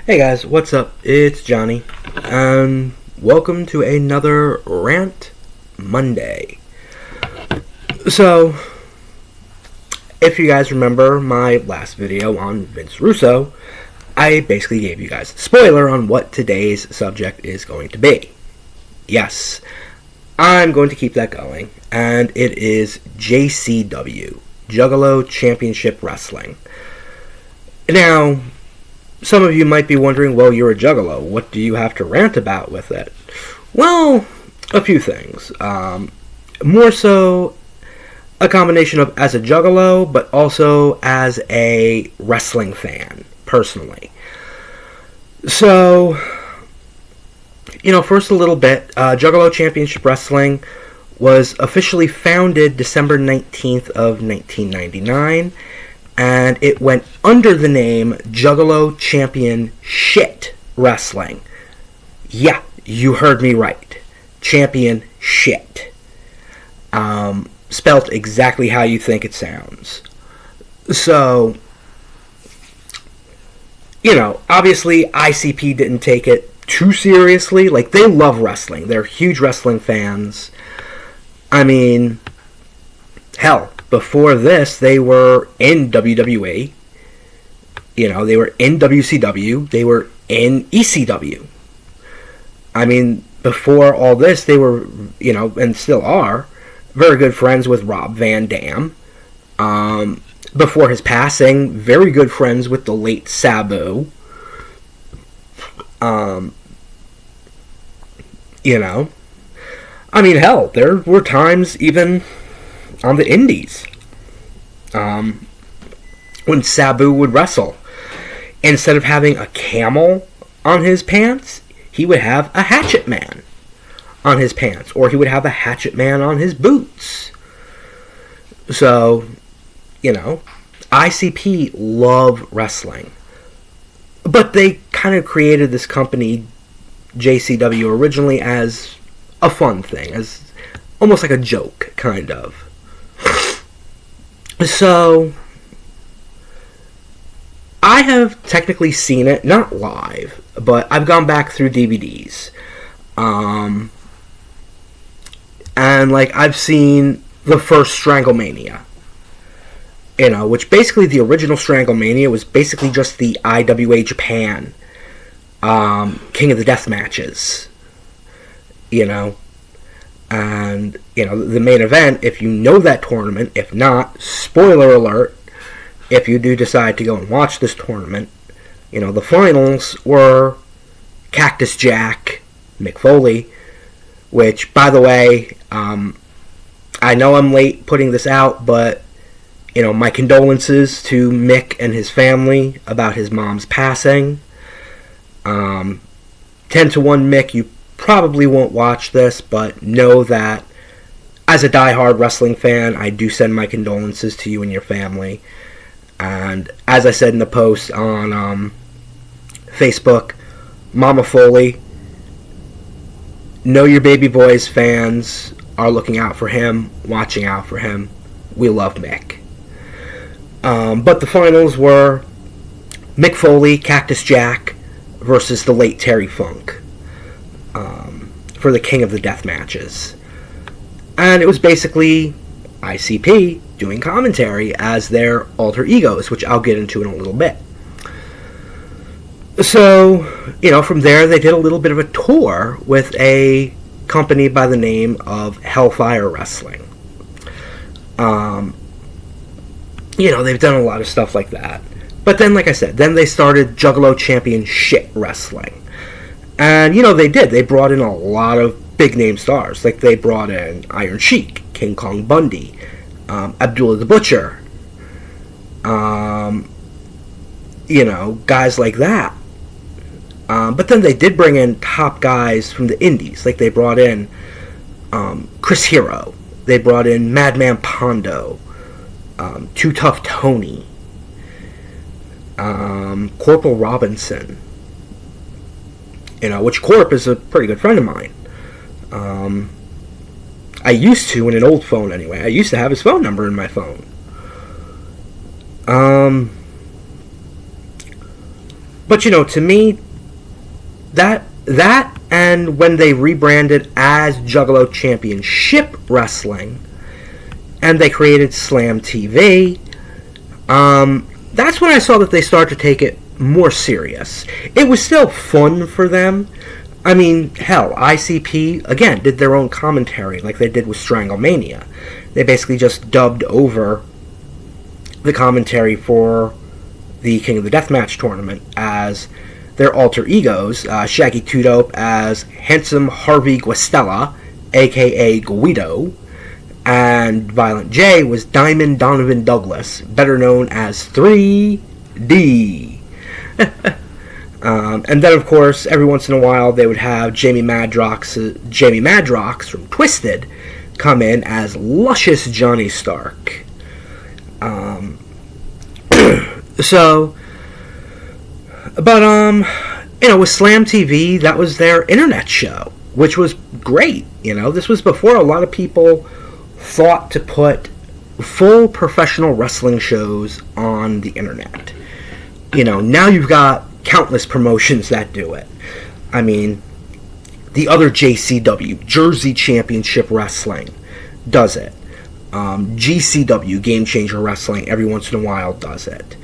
Hey guys, what's up? It's Johnny, and welcome to another Rant Monday. So, if you guys remember my last video on Vince Russo, I basically gave you guys a spoiler on what today's subject is going to be. Yes, I'm going to keep that going, and it is JCW, Juggalo Championship Wrestling. Now, some of you might be wondering, well, you're a juggalo. What do you have to rant about with it? Well, a few things. More so a combination of as a juggalo, but also as a wrestling fan, personally. So, first a little bit. Juggalo Championship Wrestling was officially founded December 19th of 1999. And it went under the name Juggalo Championship Wrestling. Yeah, you heard me right. Championship. Spelt exactly how you think it sounds. So, obviously ICP didn't take it too seriously. Like, they love wrestling. They're huge wrestling fans. I mean, hell, before this, they were in WWE. They were in WCW. They were in ECW. I mean, before all this, they were, and still are, very good friends with Rob Van Dam. Before his passing, very good friends with the late Sabu. I mean, hell, there were times even on the indies, when Sabu would wrestle, instead of having a camel on his pants, he would have a hatchet man on his pants, or he would have a hatchet man on his boots. So, ICP love wrestling, but they kind of created this company, JCW, originally as a fun thing, as almost like a joke, kind of. So, I have technically seen it, not live, but I've gone back through DVDs. And, I've seen the first Stranglemania. Which basically the original Stranglemania was basically just the IWA Japan King of the Death matches. And, the main event, if you know that tournament, if not, spoiler alert, if you do decide to go and watch this tournament, the finals were Cactus Jack, Mick Foley, which, by the way, I know I'm late putting this out, but, my condolences to Mick and his family about his mom's passing. 10-1 Mick, you probably won't watch this, but know that as a diehard wrestling fan, I do send my condolences to you and your family. And as I said in the post on Facebook, Mama Foley, know your baby boy's fans are looking out for him, watching out for him. We love Mick. But the finals were Mick Foley, Cactus Jack versus the late Terry Funk. For the King of the Death matches. And it was basically ICP doing commentary as their alter egos, which I'll get into in a little bit. So, from there they did a little bit of a tour with a company by the name of Hellfire Wrestling. They've done a lot of stuff like that. But then, like I said, then they started Juggalo Championship Wrestling. And, they did. They brought in a lot of big-name stars. Like, they brought in Iron Sheik, King Kong Bundy, Abdullah the Butcher. Guys like that. But then they did bring in top guys from the indies. Like, they brought in Chris Hero. They brought in Madman Pondo. Too Tough Tony. Corporal Robinson. Which Corp is a pretty good friend of mine. I used to, in an old phone anyway, I used to have his phone number in my phone. But, to me, that and when they rebranded as Juggalo Championship Wrestling, and they created Slam TV, that's when I saw that they started to take it more serious. It was still fun for them. I mean, hell, ICP, again, did their own commentary like they did with Stranglemania. They basically just dubbed over the commentary for the King of the Deathmatch tournament as their alter egos, Shaggy Two Dope as Handsome Harvey Guastella, a.k.a. Guido, and Violent J was Diamond Donovan Douglas, better known as 3D. And then, of course, every once in a while, they would have Jamie Madrox from Twisted come in as luscious Johnny Stark. With Slam TV, that was their internet show, which was great. This was before a lot of people thought to put full professional wrestling shows on the internet. Now you've got countless promotions that do it. I mean, the other JCW, Jersey Championship Wrestling, does it. GCW, Game Changer Wrestling, every once in a while does it.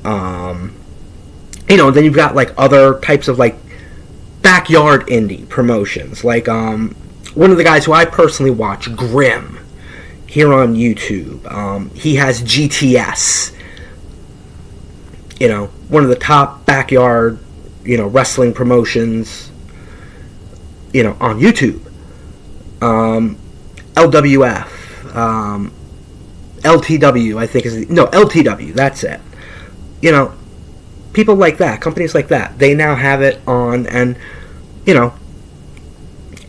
Then you've got other types of backyard indie promotions. One of the guys who I personally watch, Grim, here on YouTube. He has GTS. One of the top backyard, wrestling promotions, on YouTube. LWF, LTW, I think LTW, that's it. People like that, companies like that, they now have it on, and,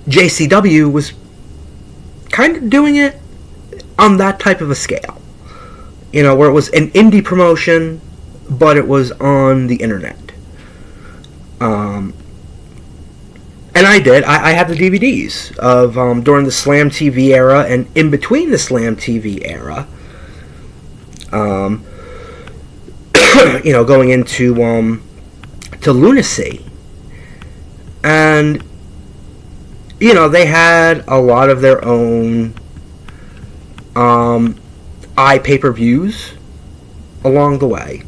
JCW was kind of doing it on that type of a scale. Where it was an indie promotion, but it was on the internet. And I had the DVDs of during the Slam TV era and in between the Slam TV era. Going into to Lunacy. And they had a lot of their own pay-per-views along the way,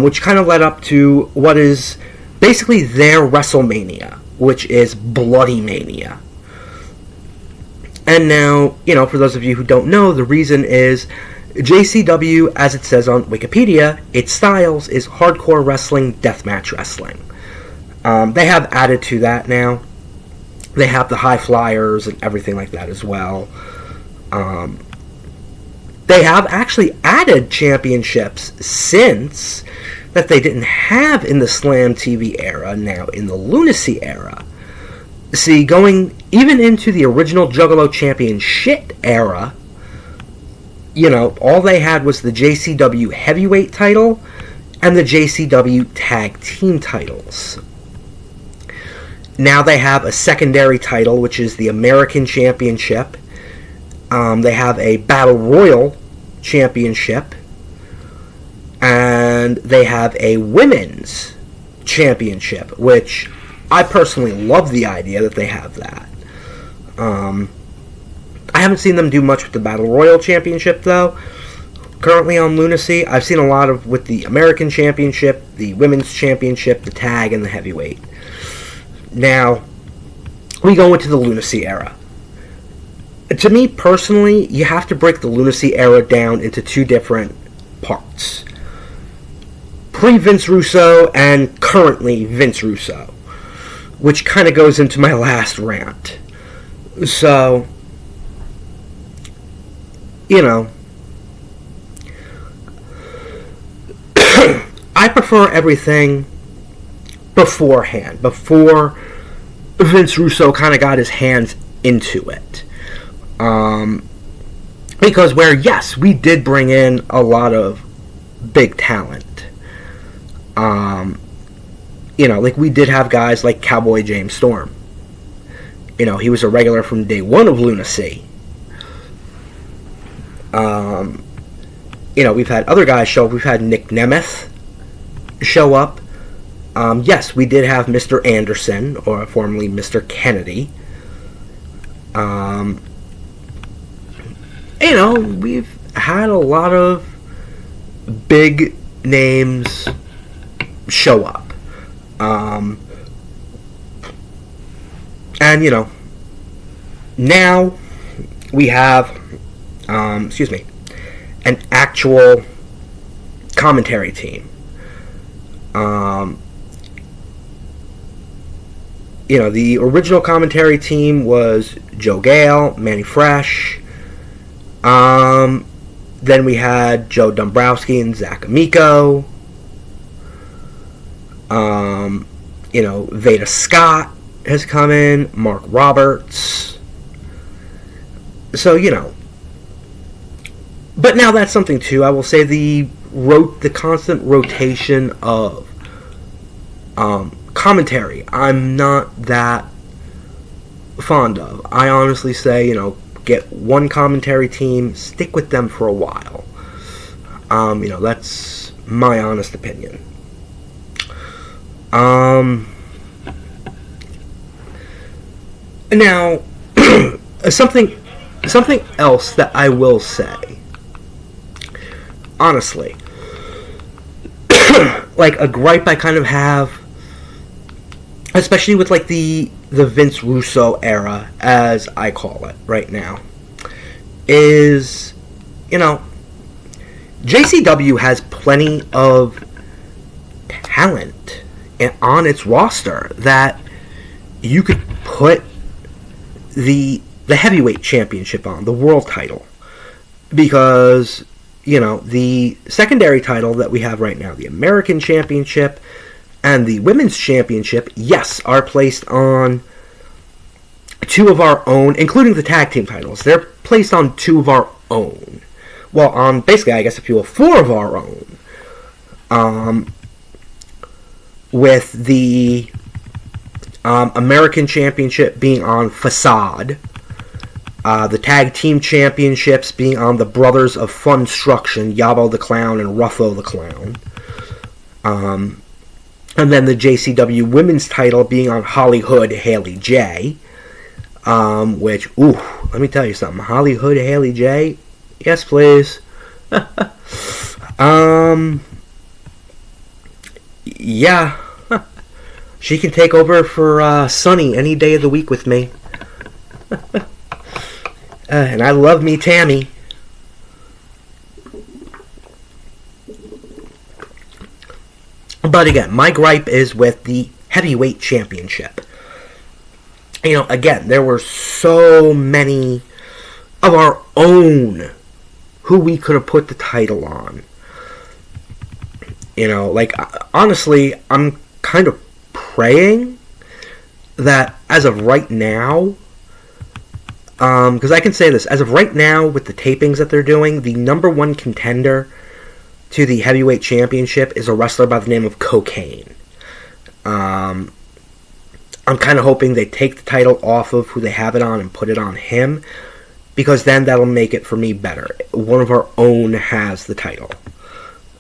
which kind of led up to what is basically their WrestleMania, which is Bloody Mania. And now, for those of you who don't know, the reason is JCW, as it says on Wikipedia, its styles is hardcore wrestling, deathmatch wrestling. They have added to that now. They have the high flyers and everything like that as well. They have actually added championships since that they didn't have in the Slam TV era, now in the Lunacy era. See, going even into the original Juggalo Championship era, all they had was the JCW Heavyweight title and the JCW Tag Team titles. Now they have a secondary title, which is the American Championship. They have a Battle Royal Championship. And they have a Women's Championship, which I personally love the idea that they have that. I haven't seen them do much with the Battle Royal Championship, though. Currently on Lunacy, I've seen a lot of with the American Championship, the Women's Championship, the Tag, and the Heavyweight. Now, we go into the Lunacy era. To me, personally, you have to break the Lunacy era down into two different parts. Pre-Vince Russo and currently Vince Russo, which kind of goes into my last rant. So, I prefer everything beforehand, before Vince Russo kind of got his hands into it. Because yes, we did bring in a lot of big talent. We did have guys like Cowboy James Storm. He was a regular from day one of Lunacy. We've had other guys show up. We've had Nick Nemeth show up. Yes, we did have Mr. Anderson, or formerly Mr. Kennedy. We've had a lot of big names show up. And, now we have, an actual commentary team. The original commentary team was Joe Gale, Manny Fresh. Then we had Joe Dombrowski and Zach Amico. Veda Scott has come in. Mark Roberts. So, But now that's something, too. I will say the constant rotation of commentary, I'm not that fond of. I honestly say, get one commentary team, stick with them for a while. That's my honest opinion. Now, something else that I will say, honestly, like a gripe I kind of have, especially with like the Vince Russo era, as I call it right now, is, JCW has plenty of talent on its roster that you could put the heavyweight championship on, the world title, because the secondary title that we have right now, the American Championship and the Women's Championship, yes, are placed on two of our own, including the tag team titles. They're placed on two of our own. Well, on basically, I guess if you will, four of our own. With the American Championship being on Facade, the Tag Team Championships being on the Brothers of Funstruction, Yabo the Clown and Ruffo the Clown. And then the JCW Women's title being on Hollywood Haley J. Which, let me tell you something. Hollywood Haley J, yes please. Yeah. She can take over for Sunny any day of the week with me. And I love me Tammy. But again, my gripe is with the heavyweight championship. Again, there were so many of our own who we could have put the title on. Honestly, I'm kind of praying that as of right now, because I can say this, as of right now with the tapings that they're doing, the number one contender to the heavyweight championship is a wrestler by the name of Cocaine. I'm kind of hoping they take the title off of who they have it on and put it on him, because then that'll make it for me better. One of our own has the title.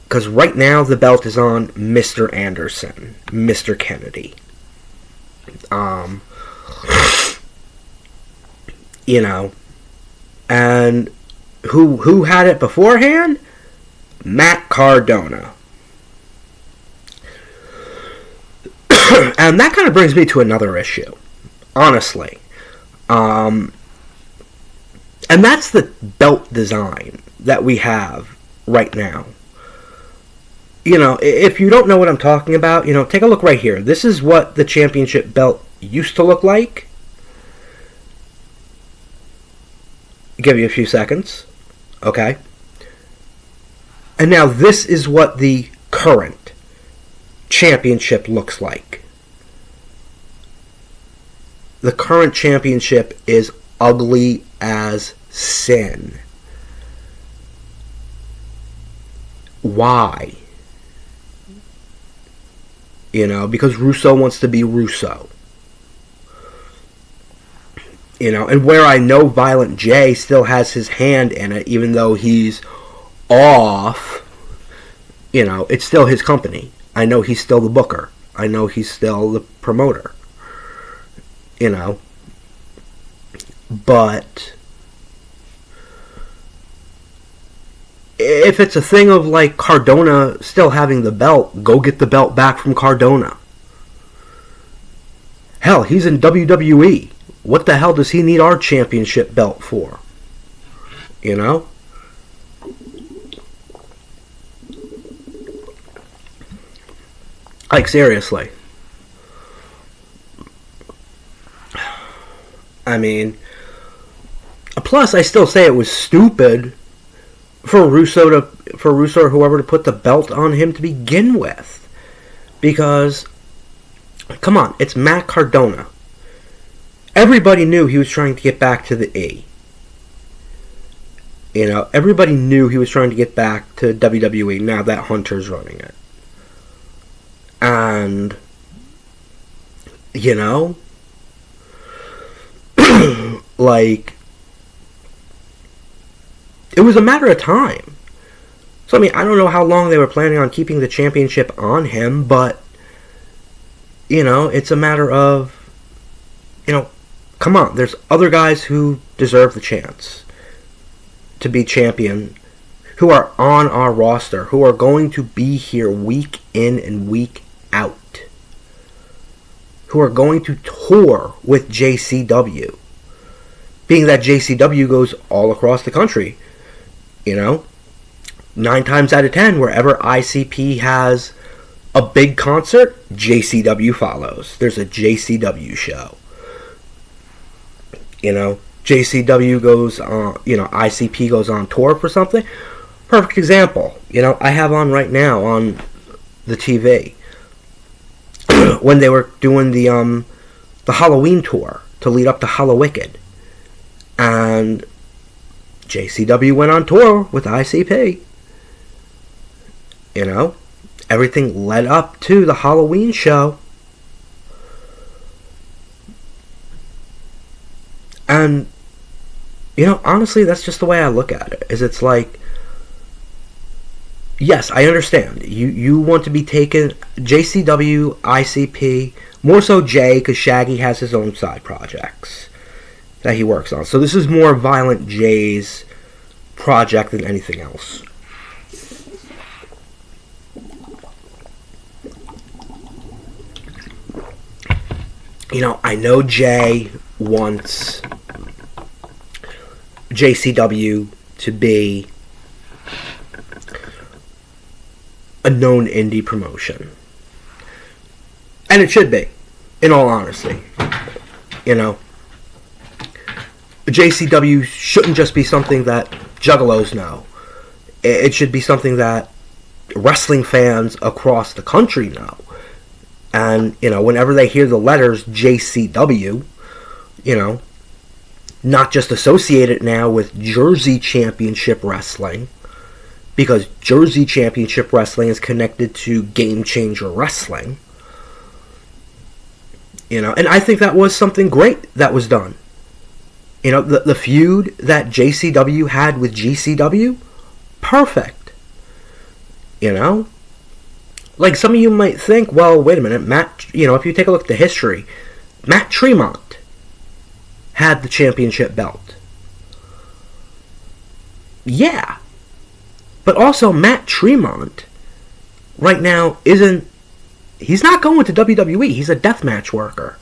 Because right now the belt is on Mr. Anderson, Mr. Kennedy. And who had it beforehand? Matt Cardona. And that kind of brings me to another issue, honestly. And that's the belt design that we have right now. If you don't know what I'm talking about, take a look right here. This is what the championship belt used to look like. Give you a few seconds. Okay. And now this is what the current championship looks like. The current championship is ugly as sin. Why? Because Russo wants to be Russo. And where I know Violent J still has his hand in it, even though he's off, it's still his company. I know he's still the booker. I know he's still the promoter. You know. But if it's a thing of like Cardona still having the belt, go get the belt back from Cardona. Hell, he's in WWE. What the hell does he need our championship belt for? You know? Like, seriously. I mean, plus I still say it was stupid for Russo or whoever to put the belt on him to begin with. Because, come on, it's Matt Cardona. Everybody knew he was trying to get back to the E. You know, everybody knew he was trying to get back to WWE now that Hunter's running it. And, you know, like, it was a matter of time. So, I mean, I don't know how long they were planning on keeping the championship on him, but, you know, it's a matter of, you know, come on, there's other guys who deserve the chance to be champion, who are on our roster, who are going to be here week in and week out, who are going to tour with JCW, being that JCW goes all across the country. You know, 9 times out of 10, wherever ICP has a big concert, JCW follows. There's a JCW show. You know, JCW goes on, you know, ICP goes on tour for something. Perfect example, you know, I have on right now on the TV when they were doing the Halloween tour to lead up to Hallowicked. And JCW went on tour with ICP. You know, everything led up to the Halloween show. And, you know, honestly, that's just the way I look at it. Is it's like, yes, I understand. You want to be taken, JCW, ICP, more so Jay, because Shaggy has his own side projects that he works on. So this is more Violent Jay's project than anything else. You know, I know Jay wants JCW to be a known indie promotion. And it should be, in all honesty. You know, JCW shouldn't just be something that juggalos know. It should be something that wrestling fans across the country know. And, you know, whenever they hear the letters JCW, you know, not just associate it now with Jersey Championship Wrestling, because Jersey Championship Wrestling is connected to Game Changer Wrestling. You know, and I think that was something great that was done. You know, the feud that JCW had with GCW, perfect. You know? Like, some of you might think, well, wait a minute, Matt, you know, if you take a look at the history, Matt Tremont had the championship belt. Yeah. But also, Matt Tremont, right now, he's not going to WWE. He's a deathmatch worker.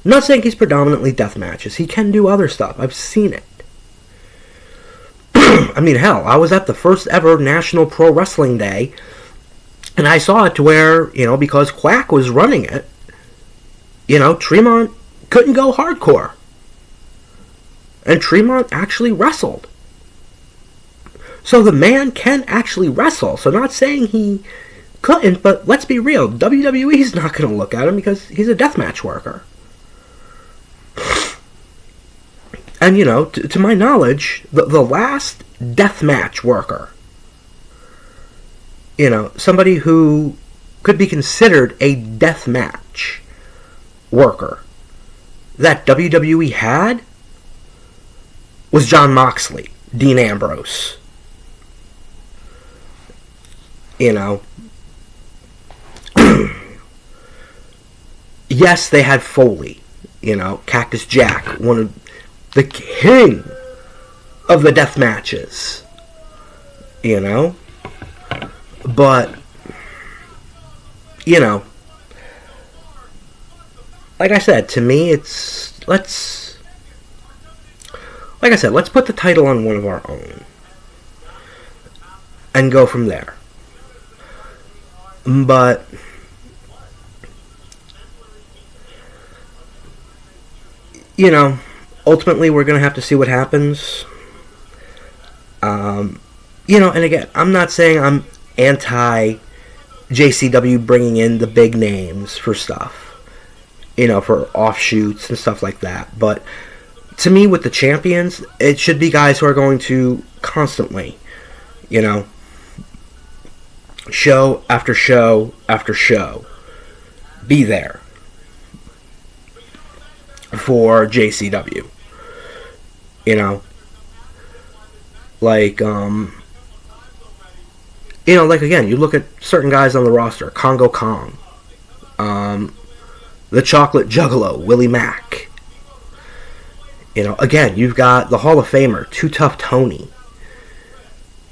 I'm not saying he's predominantly death matches. He can do other stuff. I've seen it. I mean, hell, I was at the first ever National Pro Wrestling Day, and I saw it to where, you know, because Quack was running it, you know, Tremont couldn't go hardcore. And Tremont actually wrestled. So the man can actually wrestle. So not saying he couldn't, but let's be real. WWE's not going to look at him because he's a deathmatch worker. And, you know, to my knowledge, the last deathmatch worker, you know, somebody who could be considered a deathmatch worker that WWE had was Jon Moxley, Dean Ambrose. You know, yes, they had Foley, Cactus Jack, one of the king of the death matches, but, like I said, to me, let's put the title on one of our own and go from there. But ultimately we're going to have to see what happens. And again, I'm not saying I'm anti JCW bringing in the big names for stuff, for offshoots and stuff like that. But to me, with the champions, it should be guys who are going to constantly, show after show after show, be there for JCW. Like again, you look at certain guys on the roster, Congo Kong, the Chocolate Juggalo, Willie Mack. Again, you've got the Hall of Famer, Too Tough Tony.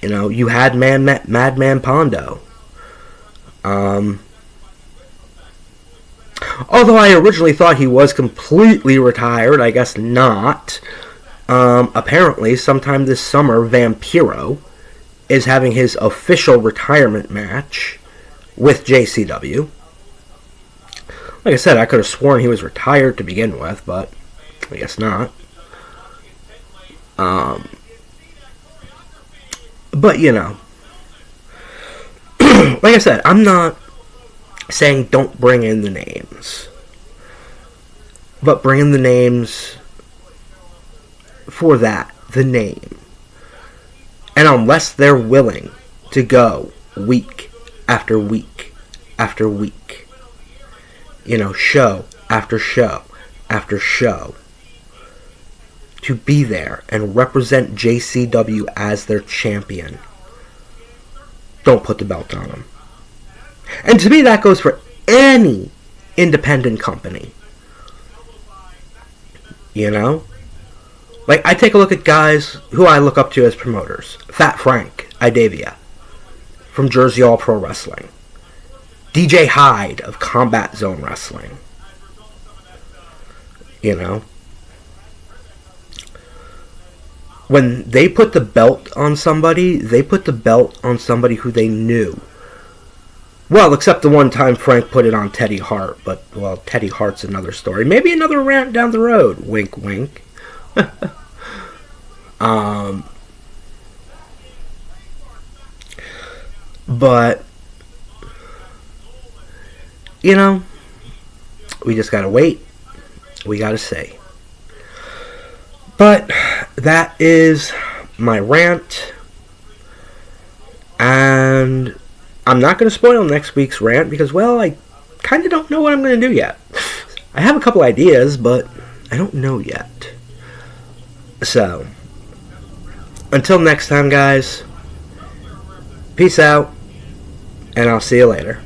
You had Madman Pondo. Although I originally thought he was completely retired, I guess not. Apparently, sometime this summer, Vampiro is having his official retirement match with JCW. Like I said, I could have sworn he was retired to begin with, but I guess not. But, like I said, I'm not saying don't bring in the names, but bring in the names for that, the name. And unless they're willing to go week after week after week, show after show after show, to be there and represent JCW as their champion, don't put the belt on them. And to me, that goes for any independent company. Like, I take a look at guys who I look up to as promoters. Fat Frank Idavia from Jersey All Pro Wrestling. DJ Hyde of Combat Zone Wrestling. When they put the belt on somebody, they put the belt on somebody who they knew. Well, except the one time Frank put it on Teddy Hart, but, well, Teddy Hart's another story. Maybe another rant down the road. Wink, wink. But, we just gotta wait. We gotta see. But that is my rant. And I'm not going to spoil next week's rant because, well, I kind of don't know what I'm going to do yet. I have a couple ideas, but I don't know yet. So, until next time, guys, peace out, and I'll see you later.